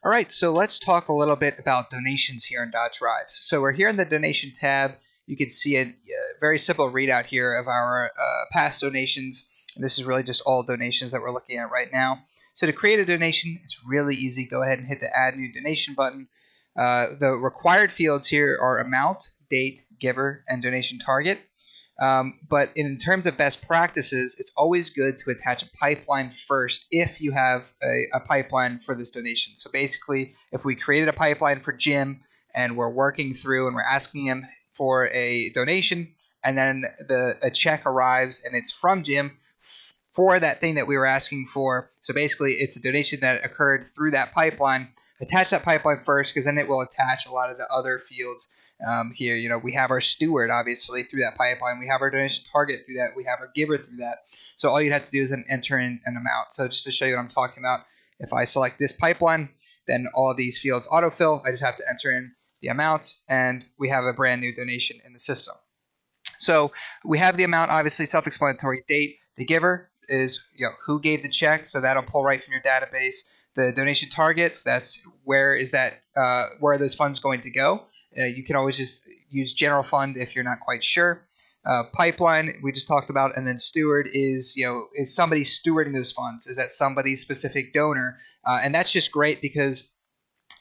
All right, so let's talk a little bit about donations here in .Tribes. So we're here in the donation tab. You can see a very simple readout here of our past donations. And this is really just all donations that we're looking at right now. So to create a donation, it's really easy. Go ahead and hit the Add New Donation button. The required fields here are amount, date, giver, and donation target. But in terms of best practices, it's always good to attach a pipeline first if you have a pipeline for this donation. So basically, if we created a pipeline for Jim and we're working through and we're asking him for a donation, and then a check arrives and it's from Jim for that thing that we were asking for. So basically, it's a donation that occurred through that pipeline. Attach that pipeline first, because then it will attach a lot of the other fields. Here, we have our steward, obviously, through that pipeline. We have our donation target through that. We have our giver through that. So all you'd have to do is then enter in an amount. So just to show you what I'm talking about, if I select this pipeline, then all of these fields autofill. I just have to enter in the amount, and we have a brand new donation in the system. So we have the amount, obviously, self-explanatory. Date, the giver is who gave the check, so that'll pull right from your database. The donation targets, that's where are those funds going to go. You can always just use general fund if you're not quite sure. Pipeline, we just talked about, and then steward is somebody stewarding those funds? Is that somebody's specific donor? And that's just great because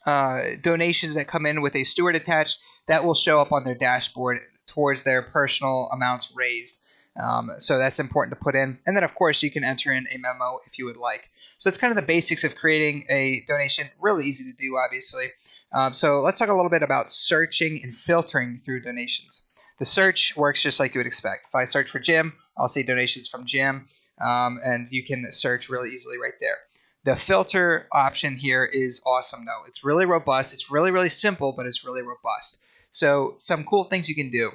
donations that come in with a steward attached, that will show up on their dashboard towards their personal amounts raised. So that's important to put in. And then, of course, you can enter in a memo if you would like. So that's kind of the basics of creating a donation. Really easy to do, obviously. So let's talk a little bit about searching and filtering through donations. The search works just like you would expect. If I search for Jim, I'll see donations from Jim, and you can search really easily right there. The filter option here is awesome, though. It's really robust. It's really, really simple, but it's really robust. So some cool things you can do.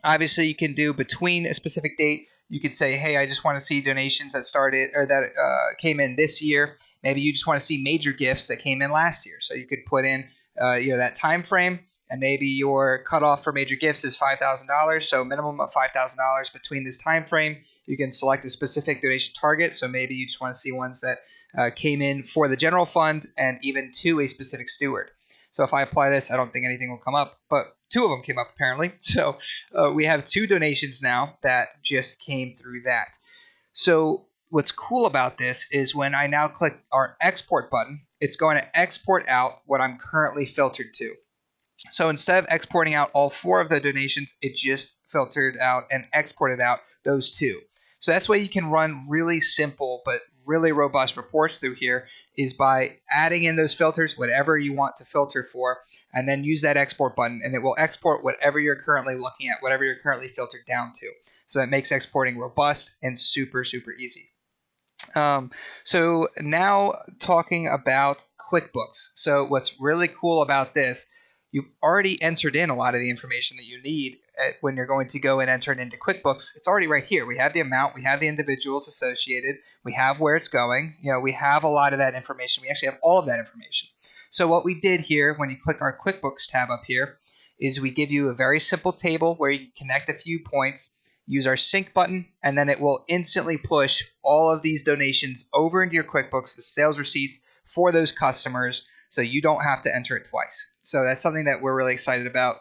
Obviously, you can do between a specific date. You could say, hey, I just want to see donations that started or that came in this year. Maybe you just want to see major gifts that came in last year. So you could put in that time frame, and maybe your cutoff for major gifts is $5,000. So minimum of $5,000 between this time frame. You can select a specific donation target. So maybe you just want to see ones that came in for the general fund and even to a specific steward. So if I apply this, I don't think anything will come up, but two of them came up apparently. So we have two donations now that just came through that. So what's cool about this is when I now click our export button, it's going to export out what I'm currently filtered to. So instead of exporting out all four of the donations, it just filtered out and exported out those two. So that's why you can run really simple but really robust reports through here, is by adding in those filters, whatever you want to filter for, and then use that export button, and it will export whatever you're currently looking at, whatever you're currently filtered down to. So that makes exporting robust and super, super easy. So now talking about QuickBooks. So what's really cool about this, you've already entered in a lot of the information that you need when you're going to go and enter it into QuickBooks. It's already right here. We have the amount, we have the individuals associated, we have where it's going. We have a lot of that information. We actually have all of that information. So what we did here, when you click our QuickBooks tab up here, is we give you a very simple table where you can connect a few points, use our sync button, and then it will instantly push all of these donations over into your QuickBooks, the sales receipts for those customers, so you don't have to enter it twice. So that's something that we're really excited about.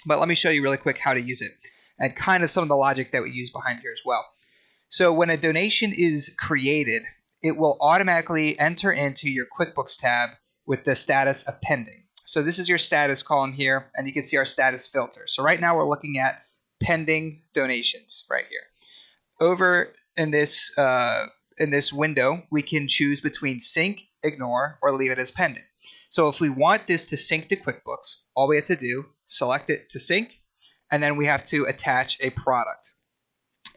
But let me show you really quick how to use it and kind of some of the logic that we use behind here as well. So when a donation is created, it will automatically enter into your QuickBooks tab with the status of pending. So this is your status column here, and you can see our status filter. So right now we're looking at pending donations right here. Over in this window, we can choose between sync, ignore, or leave it as pending. So if we want this to sync to QuickBooks, all we have to do, select it to sync, and then we have to attach a product.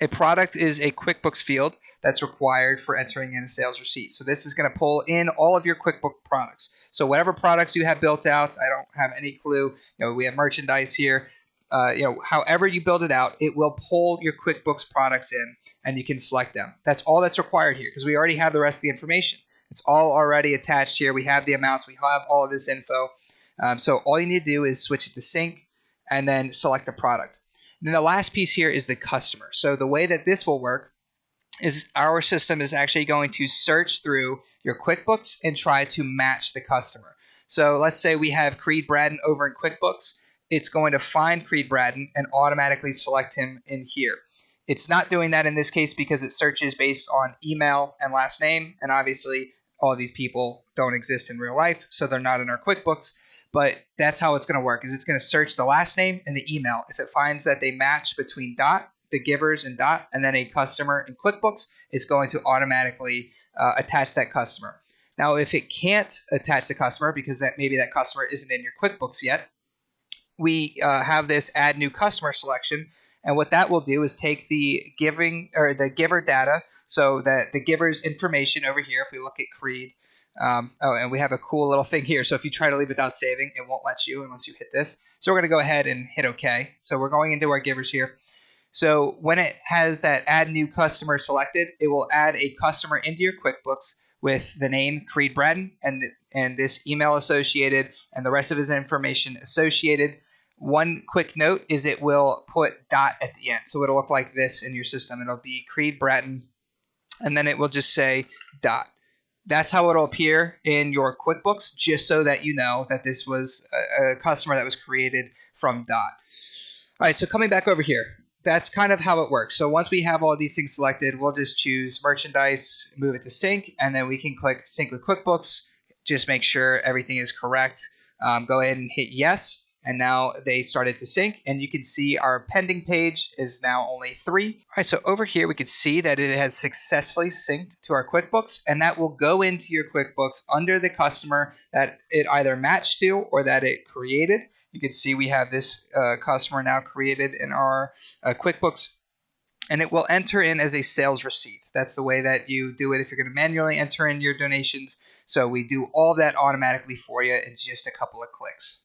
A product is a QuickBooks field that's required for entering in a sales receipt. So this is going to pull in all of your QuickBooks products. So whatever products you have built out, I don't have any clue. We have merchandise here. However you build it out, it will pull your QuickBooks products in, and you can select them. That's all that's required here, because we already have the rest of the information. It's all already attached here. We have the amounts. We have all of this info. So all you need to do is switch it to sync and then select the product. And then the last piece here is the customer. So the way that this will work is our system is actually going to search through your QuickBooks and try to match the customer. So let's say we have Creed Braden over in QuickBooks. It's going to find Creed Braden and automatically select him in here. It's not doing that in this case because it searches based on email and last name, and obviously all of these people don't exist in real life, so they're not in our QuickBooks. But that's how it's going to work, is it's going to search the last name and the email. If it finds that they match between Dot, the givers in Dot, and then a customer in QuickBooks, it's going to automatically attach that customer. Now, if it can't attach the customer because maybe that customer isn't in your QuickBooks yet, we have this add new customer selection. And what that will do is take the giver data, so that the giver's information over here, if we look at Creed, and we have a cool little thing here. So if you try to leave without saving, it won't let you unless you hit this. So we're going to go ahead and hit OK. So we're going into our givers here. So when it has that add new customer selected, it will add a customer into your QuickBooks with the name Creed Braden and this email associated and the rest of his information associated. One quick note is it will put Dot at the end. So it'll look like this in your system. It'll be Creed Braden, and then it will just say Dot. That's how it'll appear in your QuickBooks, just so that you know that this was a customer that was created from Dot. All right, so coming back over here, that's kind of how it works. So once we have all these things selected, we'll just choose merchandise, move it to sync, and then we can click sync with QuickBooks. Just make sure everything is correct. Go ahead and hit yes. And now they started to sync, and you can see our pending page is now only 3. All right, so over here we can see that it has successfully synced to our QuickBooks, and that will go into your QuickBooks under the customer that it either matched to or that it created. You can see we have this customer now created in our QuickBooks, and it will enter in as a sales receipt. That's the way that you do it if you're going to manually enter in your donations. So we do all that automatically for you in just a couple of clicks.